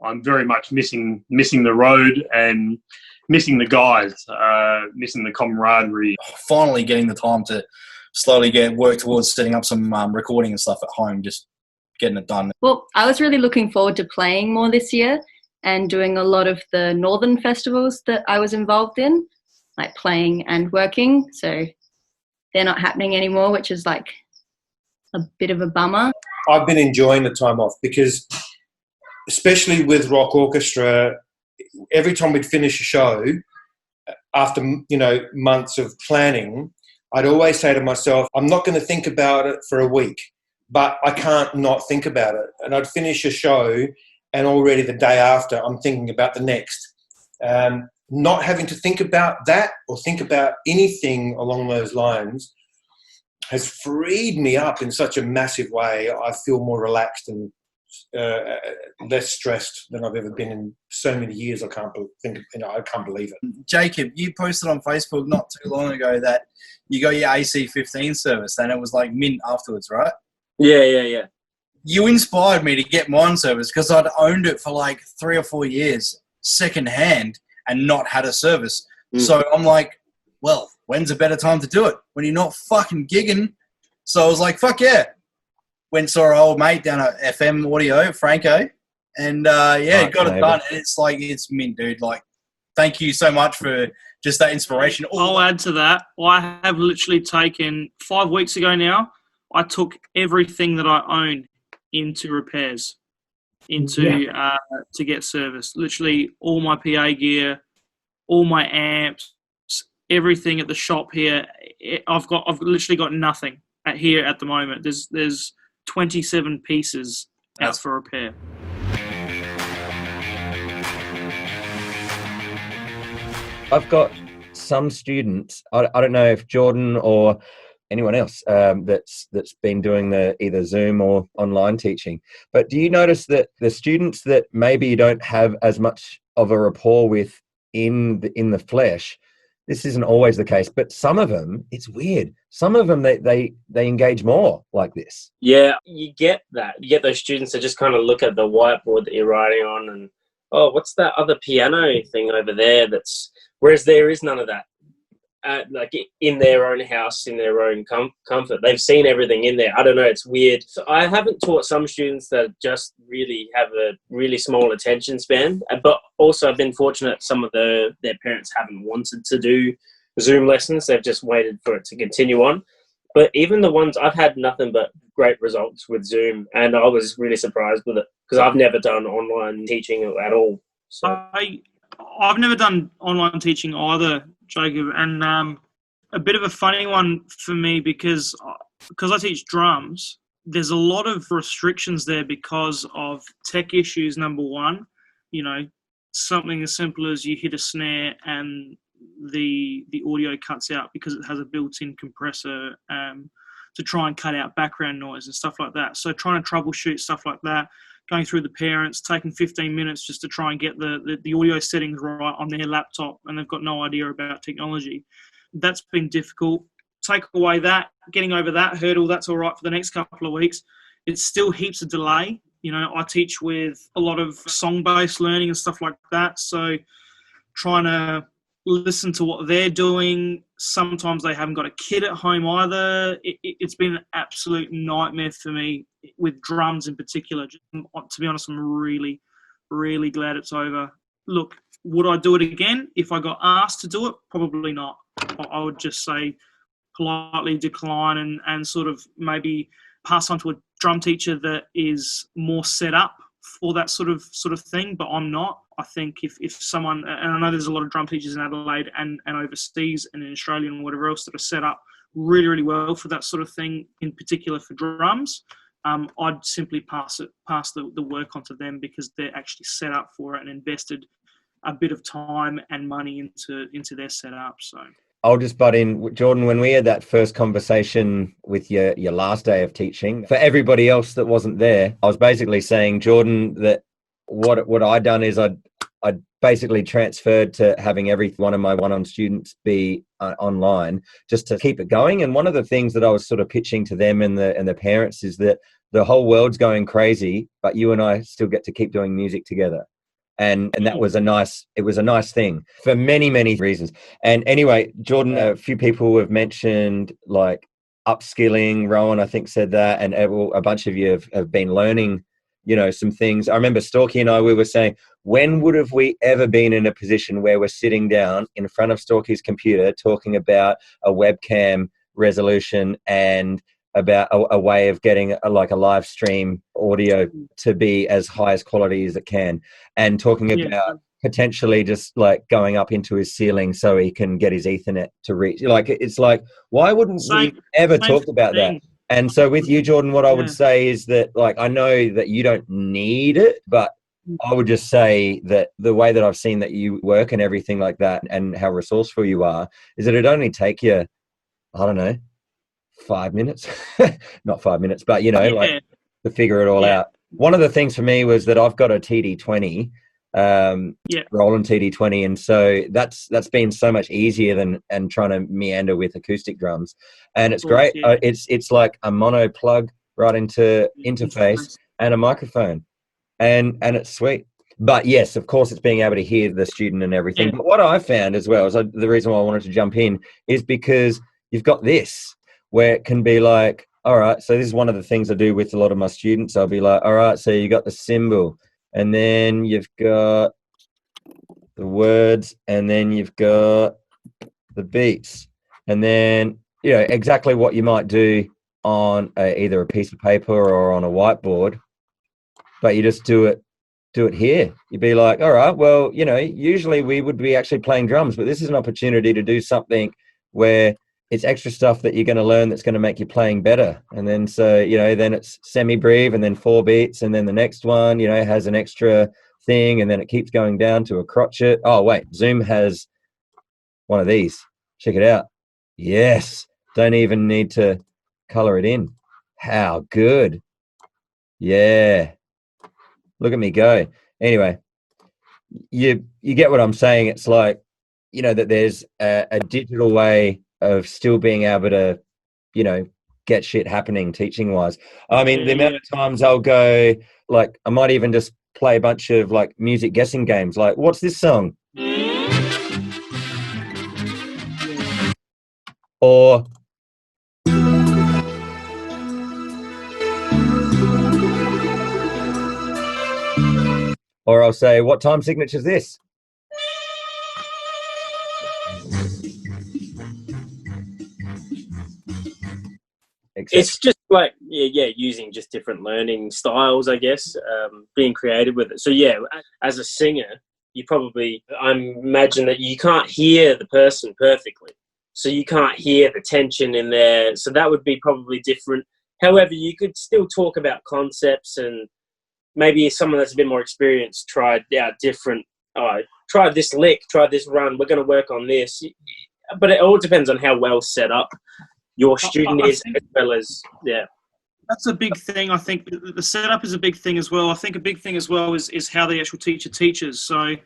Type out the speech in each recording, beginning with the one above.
I'm very much missing the road and missing the guys, missing the camaraderie. Finally getting the time to slowly work towards setting up some recording and stuff at home, just getting it done. Well, I was really looking forward to playing more this year and doing a lot of the northern festivals that I was involved in, like playing and working. So they're not happening anymore, which is like a bit of a bummer. I've been enjoying the time off because, especially with Rock Orchestra, every time we'd finish a show, after months of planning, I'd always say to myself, I'm not going to think about it for a week, but I can't not think about it. And I'd finish a show, and already the day after, I'm thinking about the next. Not having to think about that or think about anything along those lines has freed me up in such a massive way. I feel more relaxed and less stressed than I've ever been in so many years. I can't believe it. Jacob, you posted on Facebook not too long ago that you got your AC-15 service, and it was like mint afterwards, right? Yeah. You inspired me to get mine service because I'd owned it for like 3 or 4 years second hand and not had a service. So I'm like, well, when's a better time to do it? When you're not fucking gigging. So I was like, fuck yeah. Went saw our old mate down at FM Audio, Franco, and got it done. And it's like, it's mint, dude. Like, thank you so much for just that inspiration. I'll add to that. I have literally taken 5 weeks ago now, I took everything that I own into repairs, to get serviced. Literally all my PA gear, all my amps, everything at the shop here. I've literally got nothing here at the moment. There's 27 pieces out for repair. I've got some students, I don't know if Jordan or anyone else that's been doing the either Zoom or online teaching, but do you notice that the students that maybe you don't have as much of a rapport with in the flesh, this isn't always the case, but some of them, it's weird. Some of them, they engage more like this. Yeah, you get that. You get those students that just kind of look at the whiteboard that you're writing on and, oh, what's that other piano thing over there? Whereas there is none of that. Like in their own house, in their own comfort. They've seen everything in there. I don't know, it's weird. So I haven't taught some students that just really have a really small attention span, but also I've been fortunate some of their parents haven't wanted to do Zoom lessons. They've just waited for it to continue on. But even the ones, I've had nothing but great results with Zoom, and I was really surprised with it because I've never done online teaching at all. So I've never done online teaching either, Jacob, and a bit of a funny one for me because I teach drums. There's a lot of restrictions there because of tech issues. Number one, something as simple as you hit a snare and the audio cuts out because it has a built-in compressor to try and cut out background noise and stuff like that. So trying to troubleshoot stuff like that, going through the parents, taking 15 minutes just to try and get the audio settings right on their laptop, and they've got no idea about technology. That's been difficult. Take away that, getting over that hurdle, that's all right for the next couple of weeks. It's still heaps of delay. I teach with a lot of song-based learning and stuff like that, so trying to listen to what they're doing. Sometimes they haven't got a kid at home either. It's been an absolute nightmare for me with drums in particular. To be honest, I'm really, really glad it's over. Look, would I do it again? If I got asked to do it, probably not. I would just say politely decline and sort of maybe pass on to a drum teacher that is more set up for that sort of thing, but I'm not. I think if someone, and I know there's a lot of drum teachers in Adelaide and overseas and in Australia and whatever else that are set up really, really well for that sort of thing, in particular for drums, I'd simply pass the work onto them because they're actually set up for it and invested a bit of time and money into their setup. So I'll just butt in, Jordan, when we had that first conversation with your last day of teaching, for everybody else that wasn't there, I was basically saying, Jordan, that what I'd done is I'd basically transferred to having every one of my one-on students be online just to keep it going. And one of the things that I was sort of pitching to them and the parents is that the whole world's going crazy, but you and I still get to keep doing music together. And that was a nice thing for many reasons. And anyway, Jordan, a few people have mentioned like upskilling. Rowan, I think, said that, and a bunch of you have been learning, some things. I remember Storky and I, we were saying, when would have we ever been in a position where we're sitting down in front of Storky's computer talking about a webcam resolution and about a way of getting a live stream audio to be as high as quality as it can, and talking about potentially just like going up into his ceiling so he can get his Ethernet to reach. Like, it's like, why wouldn't we ever talk about that? And so with you, Jordan, what I would say is that, like, I know that you don't need it, but I would just say that the way that I've seen that you work and everything like that, and how resourceful you are, is that it only take you, I don't know, 5 minutes, not 5 minutes, but like, to figure it all out. One of the things for me was that I've got a TD20, Roland TD20, and so that's been so much easier than trying to meander with acoustic drums, and it's great. It's like a mono plug right into interface and a microphone, and it's sweet. But yes, of course, it's being able to hear the student and everything. But what I found as well is the reason why I wanted to jump in is because you've got this, where it can be like, all right, so this is one of the things I do with a lot of my students. I'll be like, all right, so you got the symbol, and then you've got the words, and then you've got the beats, and then, exactly what you might do on either a piece of paper or on a whiteboard, but you just do it here. You'd be like, all right, well, usually we would be actually playing drums, but this is an opportunity to do something where it's extra stuff that you're going to learn that's going to make your playing better. And then, so, then it's semi-breve and then 4 beats. And then the next one, has an extra thing. And then it keeps going down to a crotchet. Oh, wait, Zoom has one of these. Check it out. Yes. Don't even need to color it in. How good. Yeah. Look at me go. Anyway, you get what I'm saying. It's like, that there's a digital way of still being able to, get shit happening teaching wise. I mean, the amount of times I'll go, like, I might even just play a bunch of like music guessing games. Like, what's this song? Or I'll say, what time signature is this? It's just like, using just different learning styles, I guess, being creative with it. So, as a singer, I imagine that you can't hear the person perfectly. So you can't hear the tension in there. So that would be probably different. However, you could still talk about concepts, and maybe someone that's a bit more experienced tried out different, try this lick, try this run, we're going to work on this. But it all depends on how well set up your student is, as well as, That's a big thing. I think the setup is a big thing as well. I think a big thing as well is how the actual teacher teaches. So,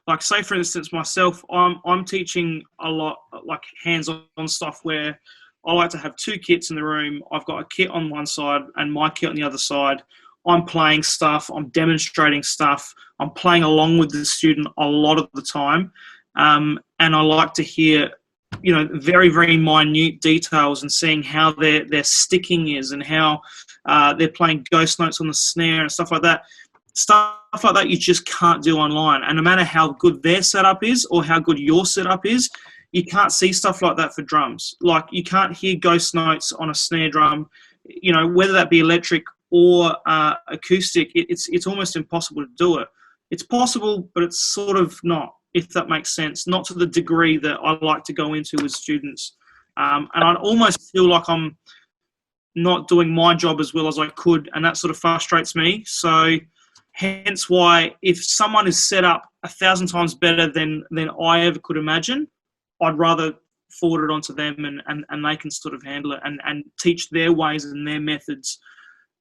like, say for instance, myself, I'm teaching a lot like hands-on stuff where I like to have 2 kits in the room. I've got a kit on one side and my kit on the other side. I'm playing stuff. I'm demonstrating stuff. I'm playing along with the student a lot of the time, and I like to hear, very, very minute details, and seeing how their sticking is, and how they're playing ghost notes on the snare and stuff like that. Stuff like that you just can't do online. And no matter how good their setup is or how good your setup is, you can't see stuff like that for drums. Like, you can't hear ghost notes on a snare drum, whether that be electric or acoustic. It's almost impossible to do it. It's possible, but it's sort of not, if that makes sense. Not to the degree that I like to go into with students. And I almost feel like I'm not doing my job as well as I could, and that sort of frustrates me. So hence why, if someone is set up 1,000 times better than I ever could imagine, I'd rather forward it onto them, and they can sort of handle it and teach their ways and their methods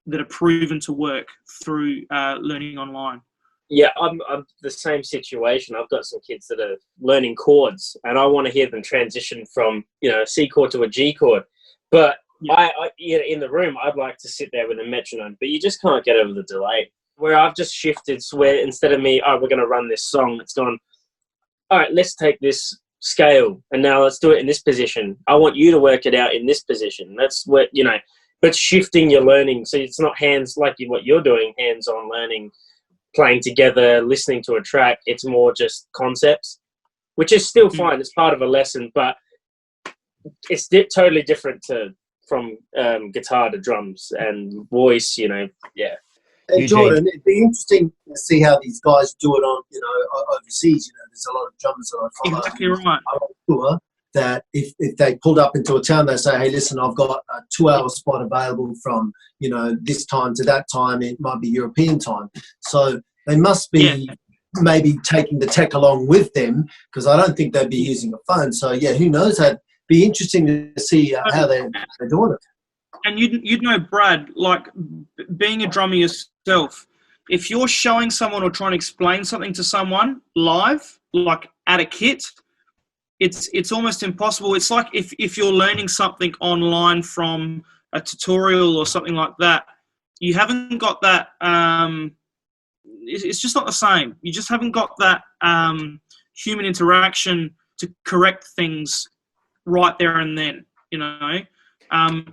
that are proven to work through learning online. Yeah, I'm the same situation. I've got some kids that are learning chords, and I want to hear them transition from, a C chord to a G chord. But I in the room, I'd like to sit there with a metronome, but you just can't get over the delay. where I've just shifted, where instead of me, we're going to run this song, it's gone, all right, let's take this scale and now let's do it in this position. I want you to work it out in this position. That's what, but shifting your learning. So it's not what you're doing, hands-on learning, playing together, listening to a track. It's more just concepts, which is still fine. It's part of a lesson, but it's totally different from guitar to drums and voice, yeah. Hey, Jordan, it'd be interesting to see how these guys do it on, overseas. There's a lot of drummers that I follow. Exactly right. On tour that if they pulled up into a town, they say, hey, listen, I've got a 2-hour spot available from, this time to that time. It might be European time. So they must be maybe taking the tech along with them, because I don't think they'd be using a phone. So, yeah, who knows? It'd be interesting to see how they're doing it. And you'd know, Brad, like being a drummer yourself, if you're showing someone or trying to explain something to someone live, like at a kit, it's almost impossible. It's like if you're learning something online from a tutorial or something like that, you haven't got that, it's just not the same. You just haven't got that human interaction to correct things right there and then,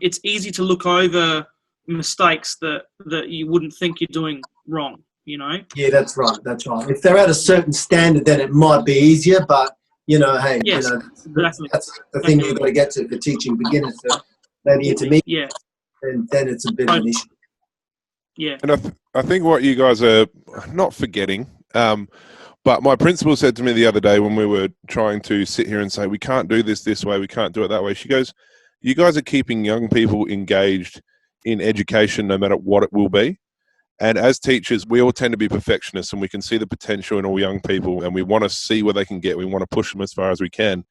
it's easy to look over mistakes that you wouldn't think you're doing wrong, Yeah, that's right. If they're at a certain standard, then it might be easier, but, hey, exactly. That's the thing you've got to get to for teaching beginners to maybe intermediate. Yeah. And then it's a bit of an issue. Yeah. And I think what you guys are not forgetting, but my principal said to me the other day when we were trying to sit here and say, we can't do this way, we can't do it that way. She goes, you guys are keeping young people engaged in education no matter what it will be. And as teachers, we all tend to be perfectionists, and we can see the potential in all young people, and we want to see where they can get. We want to push them as far as we can.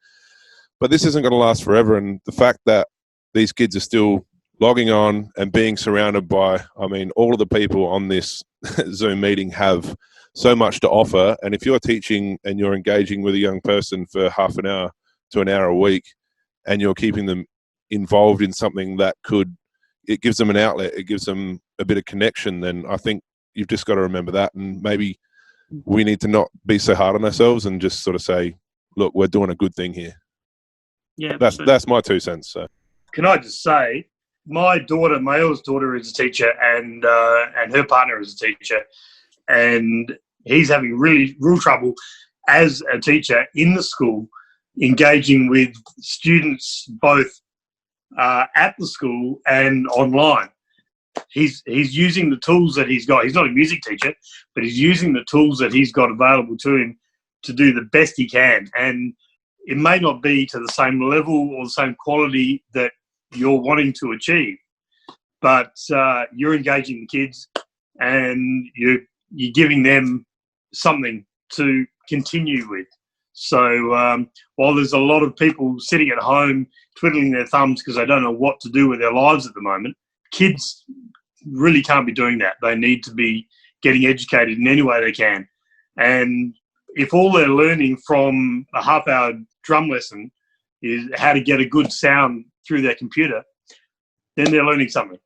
But this isn't going to last forever. And the fact that these kids are still logging on and being surrounded by, all of the people on this Zoom meeting have so much to offer. And if you're teaching and you're engaging with a young person for half an hour to an hour a week, and you're keeping them involved in something that it gives them an outlet, it gives them a bit of connection, then I think you've just got to remember that. And maybe we need to not be so hard on ourselves and just sort of say, look, we're doing a good thing here. Yeah, that's my 2 cents. So, can I just say, my eldest daughter is a teacher, and her partner is a teacher, and he's having real trouble as a teacher in the school, engaging with students both at the school and online. He's using the tools that he's got. He's not a music teacher, but he's using the tools that he's got available to him to do the best he can. And it may not be to the same level or the same quality that you're wanting to achieve, but you're engaging the kids, and you're giving them something to continue with. So while there's a lot of people sitting at home twiddling their thumbs because they don't know what to do with their lives at the moment, kids really can't be doing that. They need to be getting educated in any way they can. And if all they're learning from a half-hour drum lesson is how to get a good sound through their computer, then they're learning something.